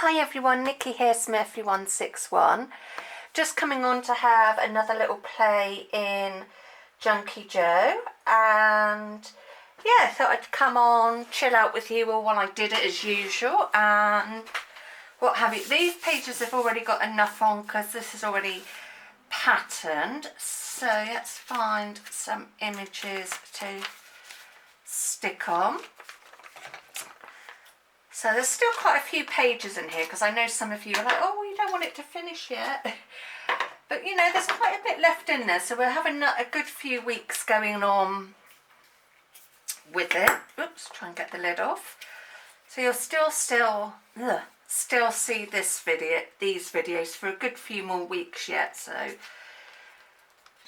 Hi everyone, Nikki here, Smurfy161. Just coming on to have another little play in Junkie Joe, and yeah, thought I'd come on, chill out with you all while I did it as usual, and what have you. These pages have already got enough on because this is already patterned, so let's find some images to stick on. So there's still quite a few pages in here because I know some of you are like, oh, you don't want it to finish yet. But you know, there's quite a bit left in there, so we're having a good few weeks going on with it. Oops, try and get the lid off. So you'll still see these videos for a good few more weeks yet, so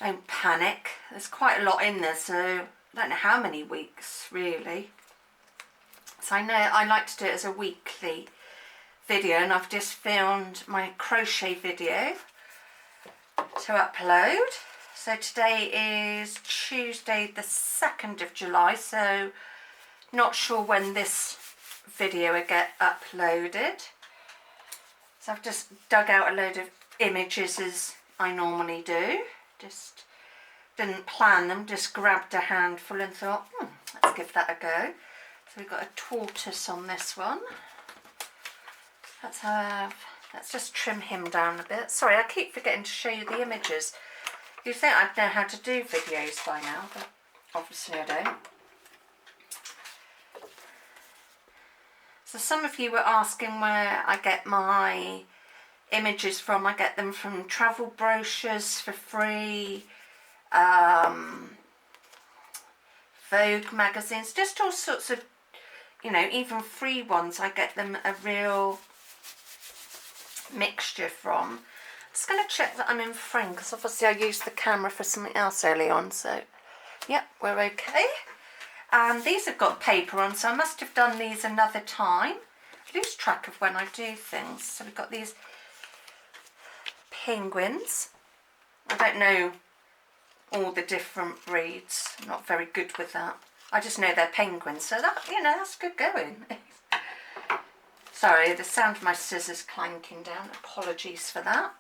don't panic. There's quite a lot in there, so I don't know how many weeks really. So I know I like to do it as a weekly video, and I've just filmed my crochet video to upload. So today is Tuesday the 2nd of July, so not sure when this video will get uploaded. So I've just dug out a load of images as I normally do. Just didn't plan them, just grabbed a handful and thought, let's give that a go. So we've got a tortoise on this one. Let's just trim him down a bit. Sorry, I keep forgetting to show you the images. You'd think I'd know how to do videos by now, but obviously I don't. So some of you were asking where I get my images from. I get them from travel brochures for free, Vogue magazines, just all sorts of, you know, even free ones. I get them a real mixture from. Just going to check that I'm in frame because obviously I used the camera for something else early on, so yep, we're okay. And these have got paper on, so I must have done these another time. I lose track of when I do things. So we've got these penguins. I don't know all the different breeds. I'm not very good with that. I just know they're penguins, so that, you know, that's good going. Sorry, the sound of my scissors clanking down. Apologies for that.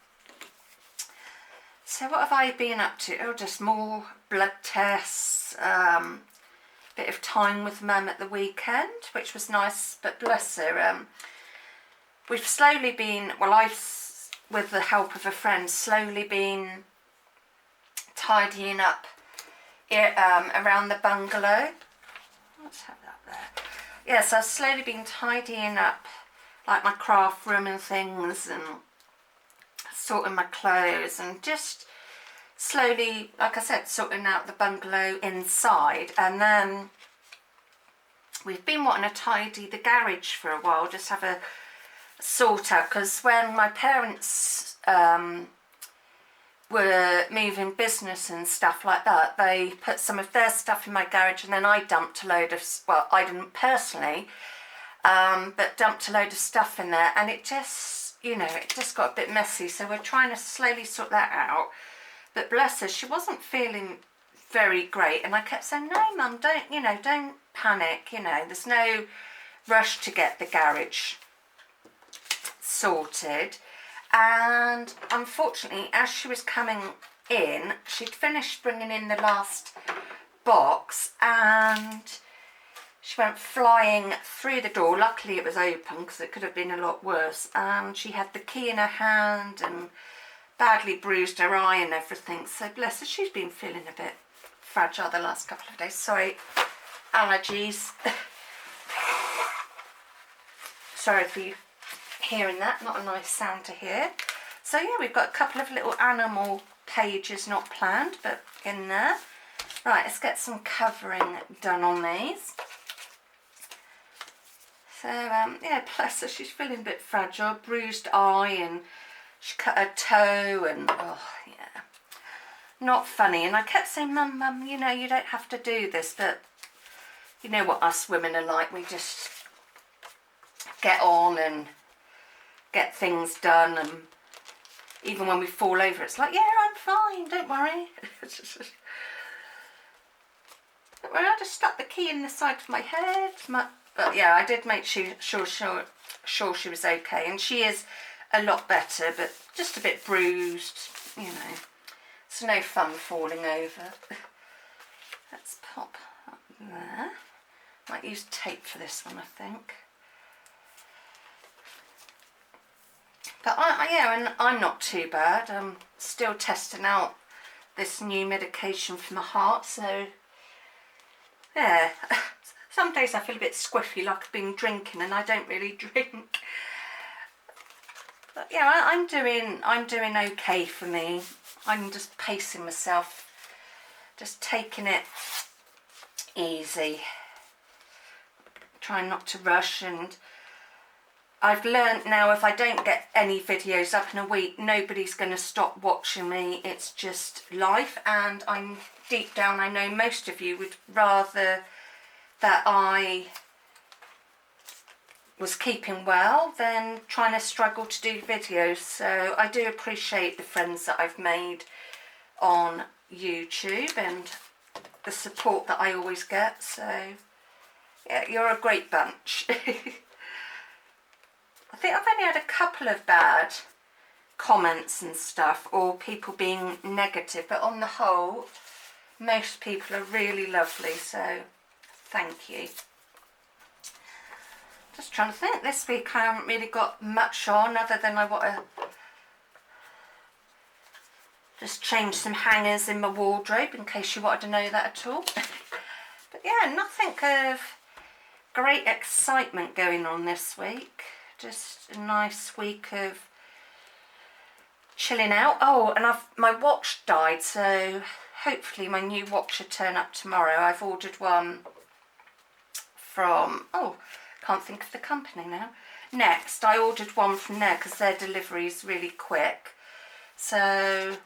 So what have I been up to? Oh, just more blood tests, bit of time with Mum at the weekend, which was nice, but bless her. We've slowly been, well, I've, with the help of a friend, slowly been tidying up around the bungalow. Let's have that there. Yes, I've slowly been tidying up like my craft room and things, and sorting my clothes, and just slowly, like I said, sorting out the bungalow inside. And then we've been wanting to tidy the garage for a while, just have a sort out, because when my parents were moving business and stuff like that, they put some of their stuff in my garage, and then I dumped a load of, well, I didn't personally, but dumped a load of stuff in there, and it just, you know, it just got a bit messy. So we're trying to slowly sort that out. But bless her, she wasn't feeling very great, and I kept saying, no Mum, don't, you know, don't panic, you know, there's no rush to get the garage sorted. And unfortunately, as she was coming in, she'd finished bringing in the last box, and she went flying through the door. Luckily it was open because it could have been a lot worse. And she had the key in her hand and badly bruised her eye and everything. So bless her, she's been feeling a bit fragile the last couple of days. Sorry, allergies. Sorry for you hearing that, not a nice sound to hear. So yeah, we've got a couple of little animal pages not planned, but in there. Right, let's get some covering done on these. So yeah, bless her, she's feeling a bit fragile, bruised eye, and she cut her toe, and oh yeah, not funny. And I kept saying, Mum, you know, you don't have to do this, but you know what us women are like, we just get on and get things done, and even when we fall over, it's like, yeah, I'm fine, don't worry. Don't worry, I just stuck the key in the side of my head. But yeah, I did make sure she was okay, and she is a lot better, but just a bit bruised, you know. It's no fun falling over. Let's pop up there. Might use tape for this one, I think. But yeah, and I'm not too bad. I'm still testing out this new medication for my heart, so yeah. Some days I feel a bit squiffy, like I've been drinking, and I don't really drink. But yeah, I'm doing okay for me. I'm just pacing myself, just taking it easy, trying not to rush. And I've learned now, if I don't get any videos up in a week, nobody's going to stop watching me. It's just life, and I'm deep down, I know most of you would rather that I was keeping well than trying to struggle to do videos. So I do appreciate the friends that I've made on YouTube and the support that I always get. So yeah, you're a great bunch. I think I've only had a couple of bad comments and stuff, or people being negative, but on the whole most people are really lovely, so thank you. Just trying to think, this week I haven't really got much on other than I want to just change some hangers in my wardrobe, in case you wanted to know that at all. But yeah, nothing of great excitement going on this week. Just a nice week of chilling out. Oh, and my watch died, so hopefully my new watch will turn up tomorrow. I've ordered one from, oh, can't think of the company now. Next, I ordered one from there because their delivery is really quick. So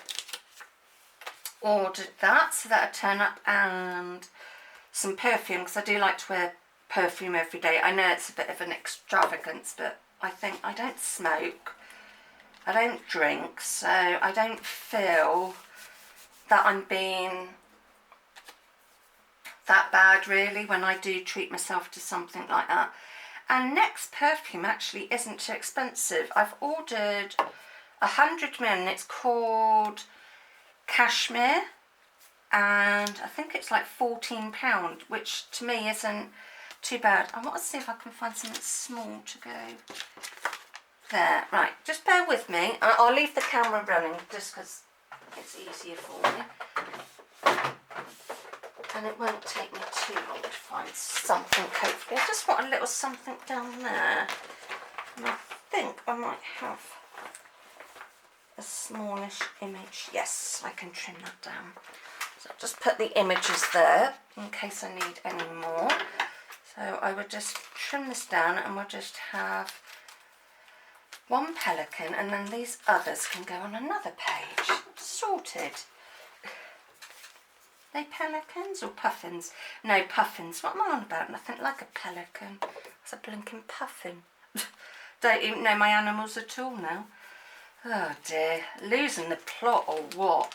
ordered that, so that'll turn up, and some perfume, because I do like to wear perfume every day. I know it's a bit of an extravagance, but I think I don't smoke, I don't drink, so I don't feel that I'm being that bad really when I do treat myself to something like that. And next perfume actually isn't too expensive. I've ordered 100ml and it's called Cashmere, and I think it's like £14, which to me isn't too bad. I want to see if I can find something small to go there. Right, just bear with me. I'll leave the camera running just because it's easier for me. And it won't take me too long to find something, hopefully. I just want a little something down there. And I think I might have a smallish image. Yes, I can trim that down. So I'll just put the images there in case I need any more. So I would just trim this down, and we'll just have one pelican, and then these others can go on another page. Sorted. They pelicans or puffins? No, puffins. What am I on about? Nothing like a pelican. It's a blinking puffin. Don't even know my animals at all now. Oh dear, losing the plot or what?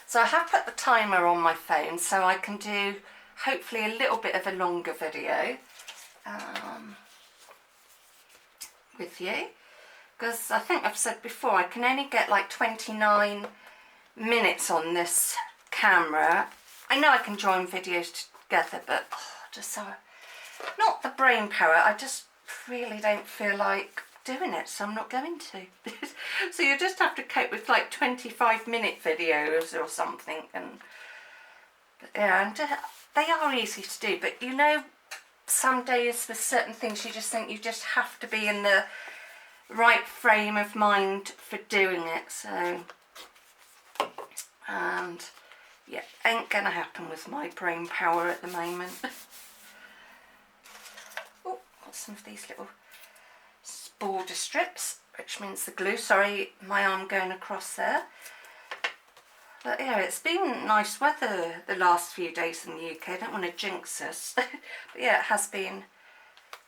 So I have put the timer on my phone so I can do hopefully a little bit of a longer video with you, because I think I've said before I can only get like 29 minutes on this camera. I know I can join videos together, but just so not the brain power. I just really don't feel like doing it, so I'm not going to. So you just have to cope with like 25-minute videos or something. And yeah, and they are easy to do, but you know, some days with certain things you just think you just have to be in the right frame of mind for doing it. So and yeah, ain't gonna happen with my brain power at the moment. Oh, got some of these little border strips, which means the glue. Sorry, my arm going across there. But yeah, it's been nice weather the last few days in the UK. I don't want to jinx us. But yeah, it has been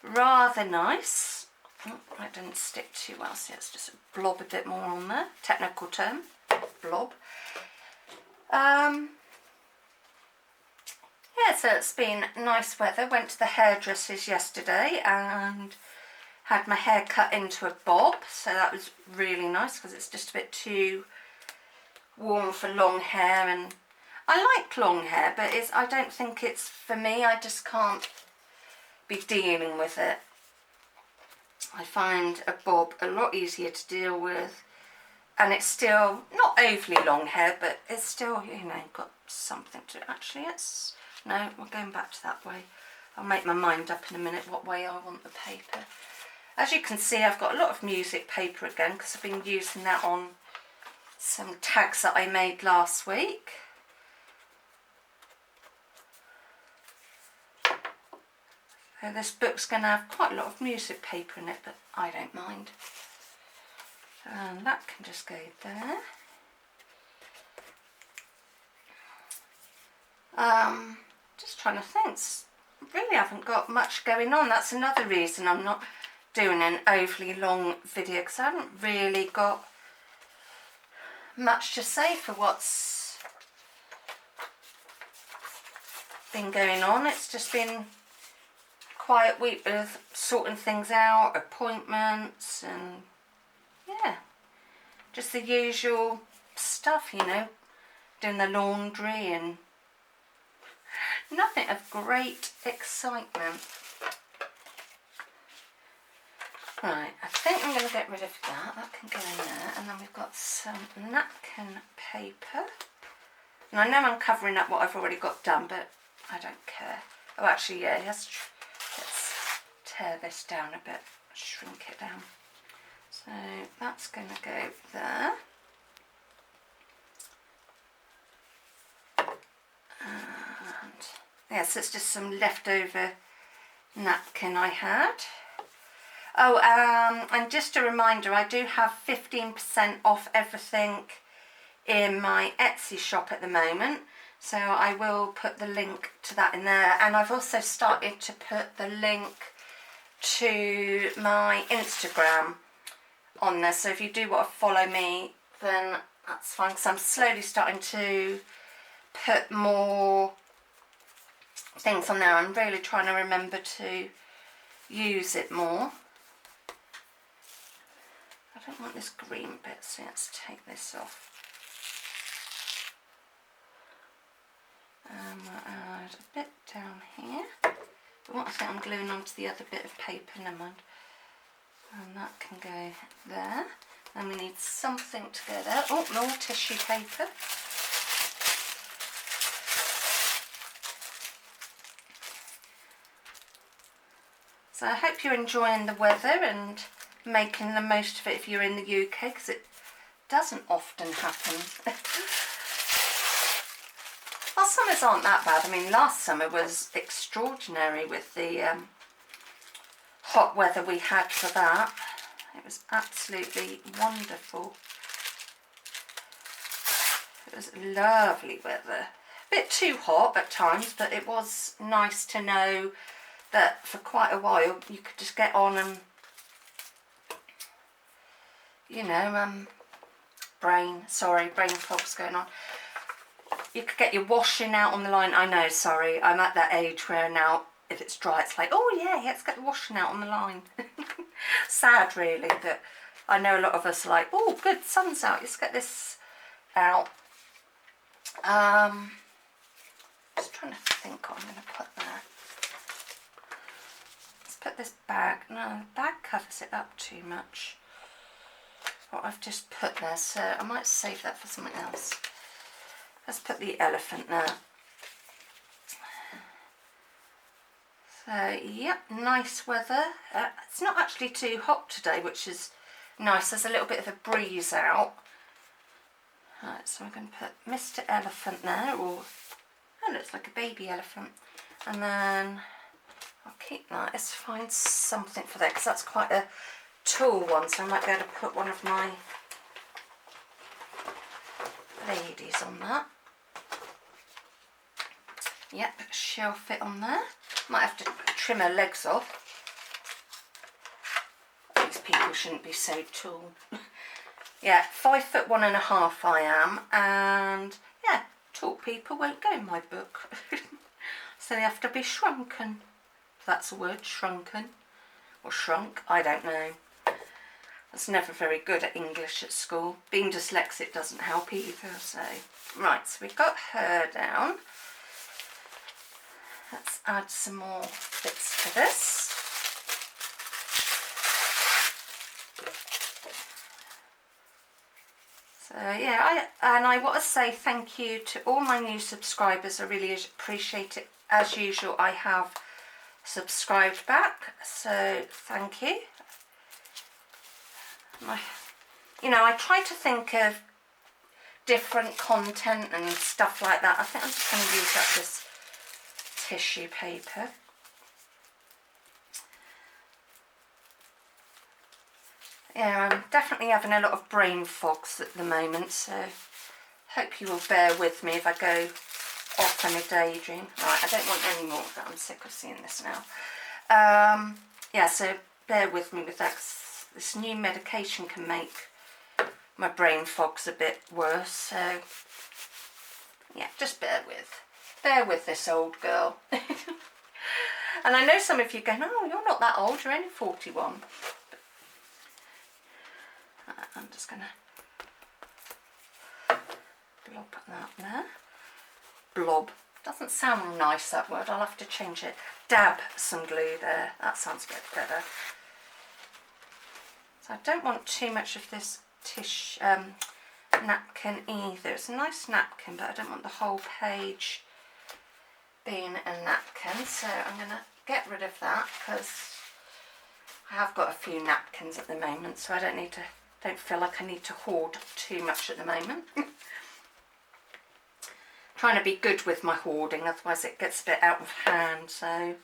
rather nice. Oh, that didn't stick too well, so let's just blob a bit more on there. Technical term, blob. yeah, so it's been nice weather. Went to the hairdressers yesterday and had my hair cut into a bob, so that was really nice because it's just a bit too warm for long hair, and I like long hair, but I don't think it's for me. I just can't be dealing with it. I find a bob a lot easier to deal with, and it's still not overly long hair, but it's still, you know, got something to it. Actually, no, we're going back to that way. I'll make my mind up in a minute what way I want the paper. As you can see, I've got a lot of music paper again because I've been using that on some tags that I made last week. So this book's going to have quite a lot of music paper in it, but I don't mind. And that can just go there. Just trying to think. Really haven't got much going on. That's another reason I'm not doing an overly long video, because I haven't really got much to say for what's been going on. It's just been quiet week with sorting things out, appointments, and yeah, just the usual stuff, you know, doing the laundry and nothing of great excitement. Right, I think I'm going to get rid of that. That can go in there. And then we've got some napkin paper. And I know I'm covering up what I've already got done, but I don't care. Oh, actually, yeah, let's tear this down a bit, shrink it down. So that's going to go there. And yes, it's just some leftover napkin I had. Oh, and just a reminder, I do have 15% off everything in my Etsy shop at the moment, so I will put the link to that in there. And I've also started to put the link to my Instagram on there, so if you do want to follow me, then that's fine, because I'm slowly starting to put more things on there. I'm really trying to remember to use it more. I don't want this green bit, so let's take this off. And we'll add a bit down here. But what I think I'm gluing onto the other bit of paper, never mind. And that can go there. And we need something to go there. Oh, more tissue paper. So I hope you're enjoying the weather and making the most of it if you're in the UK, because it doesn't often happen. Well, summers aren't that bad. I mean, last summer was extraordinary with the hot weather we had for that. It was absolutely wonderful. It was lovely weather. A bit too hot at times, but it was nice to know that for quite a while you could just get on and, you know, brain fog's going on. You could get your washing out on the line. I know, sorry, I'm at that age where now if it's dry it's like, oh yeah, let's get the washing out on the line. Sad really, but I know a lot of us are like, oh good, sun's out, let's get this out. Just trying to think what I'm going to put there. Let's put this bag, no, the bag covers it up too much, what I've just put there, so I might save that for something else. Let's put the elephant there. So, yep, nice weather. It's not actually too hot today, which is nice. There's a little bit of a breeze out. Right, so I'm going to put Mr. Elephant there, or oh, looks like a baby elephant. And then I'll keep that. Let's find something for that, because that's quite a tall one, so I might be able to put one of my ladies on that. Yep, she'll fit on there. Might have to trim her legs off. These people shouldn't be so tall. Yeah, 5'1.5" I am, and yeah, tall people won't go in my book. So they have to be shrunken. If that's a word, shrunken. Or shrunk, I don't know. I was never very good at English at school. Being dyslexic doesn't help either, so. Right, so we've got her down. Let's add some more bits to this. So yeah, I want to say thank you to all my new subscribers. I really appreciate it. As usual, I have subscribed back, so thank you. I try to think of different content and stuff like that. I think I'm just going to use up this tissue paper. Yeah, I'm definitely having a lot of brain fogs at the moment, so hope you will bear with me if I go off on a daydream. Right, I don't want any more of that. I'm sick of seeing this now. Yeah, so bear with me with that. This new medication can make my brain fogs a bit worse, so yeah, just bear with this old girl. And I know some of you going, oh, you're not that old, you're only 41. I'm just going to blob that there. Blob. Doesn't sound nice, that word. I'll have to change it. Dab some glue there. That sounds a bit better. So I don't want too much of this napkin either. It's a nice napkin, but I don't want the whole page being a napkin. So I'm going to get rid of that because I have got a few napkins at the moment, so I don't feel like I need to hoard too much at the moment. Trying to be good with my hoarding, otherwise it gets a bit out of hand. So I'm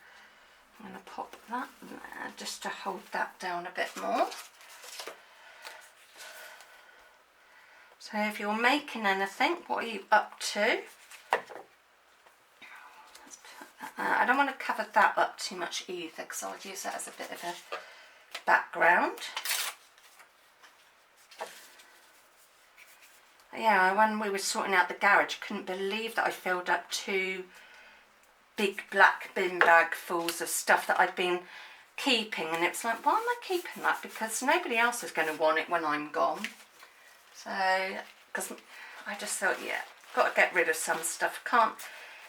going to pop that there just to hold that down a bit more. So if you're making anything, what are you up to? Let's put that there. I don't want to cover that up too much either because I'll use that as a bit of a background. Yeah, when we were sorting out the garage, I couldn't believe that I filled up 2 big black bin bag fulls of stuff that I'd been keeping, and it was like, why am I keeping that? Because nobody else is going to want it when I'm gone. So, because I just thought, yeah, got to get rid of some stuff. Can't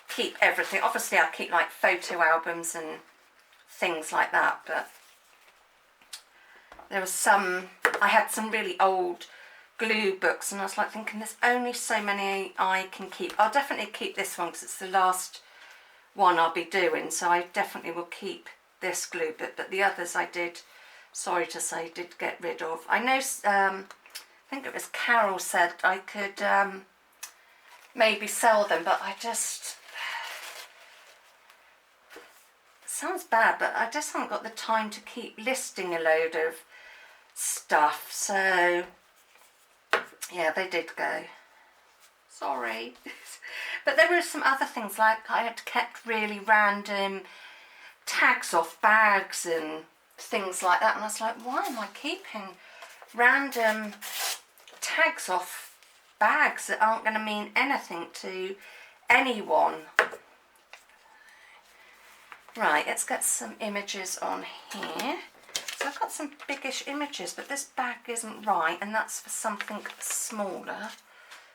keep everything. Obviously, I keep like photo albums and things like that, but there was I had some really old glue books, and I was like thinking there's only so many I can keep. I'll definitely keep this one because it's the last one I'll be doing, so I definitely will keep this glue book, but the others I did, sorry to say, did get rid of. I know, I think it was Carol said I could maybe sell them, but I just, it sounds bad, but I just haven't got the time to keep listing a load of stuff, so yeah, they did go. Sorry. But there were some other things, like I had kept really random tags off bags and things like that, and I was like, why am I keeping random tags off bags that aren't going to mean anything to anyone? Right, let's get some images on here. So I've got some biggish images, but this bag isn't right, and that's for something smaller.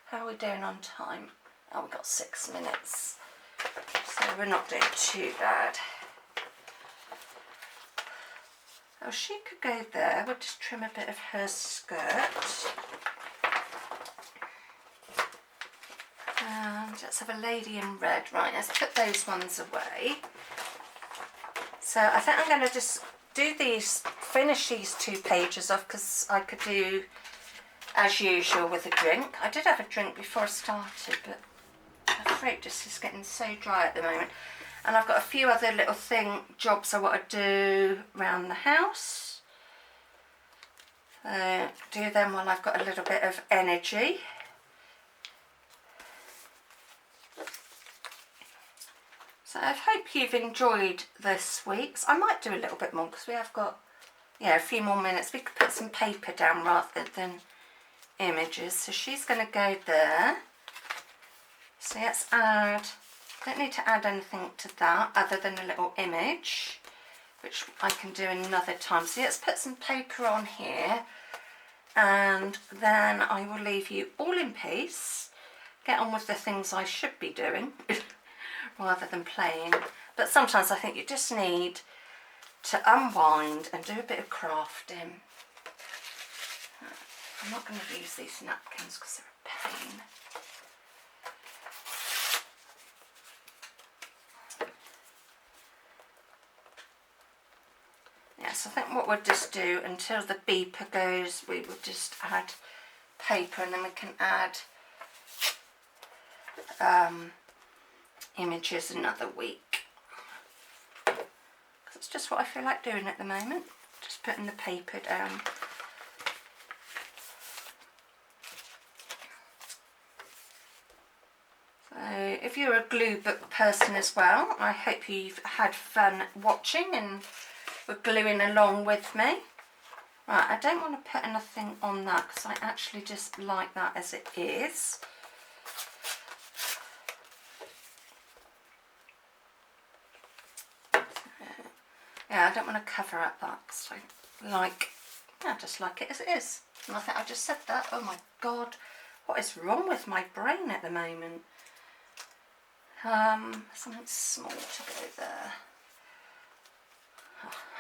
How are we doing on time? Oh, we've got 6 minutes, so we're not doing too bad. Oh, she could go there. We'll just trim a bit of her skirt. And let's have a lady in red. Right, let's put those ones away. So I think I'm going to just do these, finish these 2 pages off, because I could do as usual with a drink. I did have a drink before I started, but my throat just is getting so dry at the moment. And I've got a few other little jobs I want to do around the house. Do them while I've got a little bit of energy. So I hope you've enjoyed this week's. I might do a little bit more because we have got, yeah, a few more minutes. We could put some paper down rather than images. So she's going to go there. So let's add Don't need to add anything to that other than a little image, which I can do another time. So let's put some paper on here, and then I will leave you all in peace. Get on with the things I should be doing rather than playing. But sometimes I think you just need to unwind and do a bit of crafting. I'm not going to use these napkins because they're a pain. Yes, I think what we'll just do until the beeper goes, we will just add paper, and then we can add images another week. Because it's just what I feel like doing at the moment, just putting the paper down. So if you're a glue book person as well, I hope you've had fun watching and were gluing along with me. Right, I don't want to put anything on that because I actually just like that as it is. Yeah, I don't want to cover up that because I just like it as it is. And I think I just said that. Oh my God, what is wrong with my brain at the moment? Something small to go there.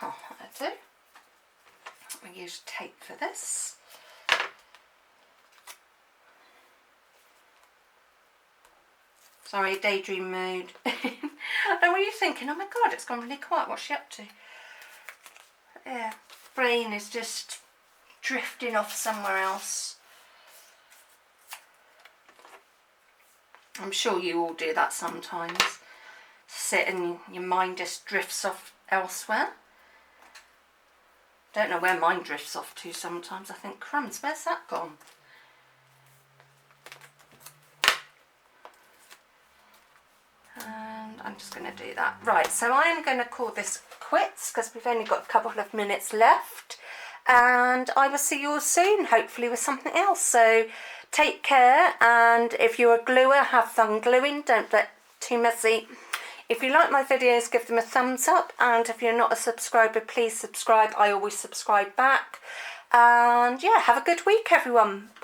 Oh, I do. I use tape for this. Sorry, daydream mood. And what are you thinking? Oh my God, it's gone really quiet. What's she up to? Yeah, brain is just drifting off somewhere else. I'm sure you all do that sometimes. Sit and your mind just drifts off elsewhere. Don't know where mine drifts off to sometimes. I think, crumbs, where's that gone? And I'm just going to do that. Right, so I am going to call this quits because we've only got a couple of minutes left. And I will see you all soon, hopefully with something else. So take care, and if you're a gluer, have fun gluing. Don't get too messy. If you like my videos, give them a thumbs up, and if you're not a subscriber, please subscribe. I always subscribe back. And yeah, have a good week, everyone. Bye.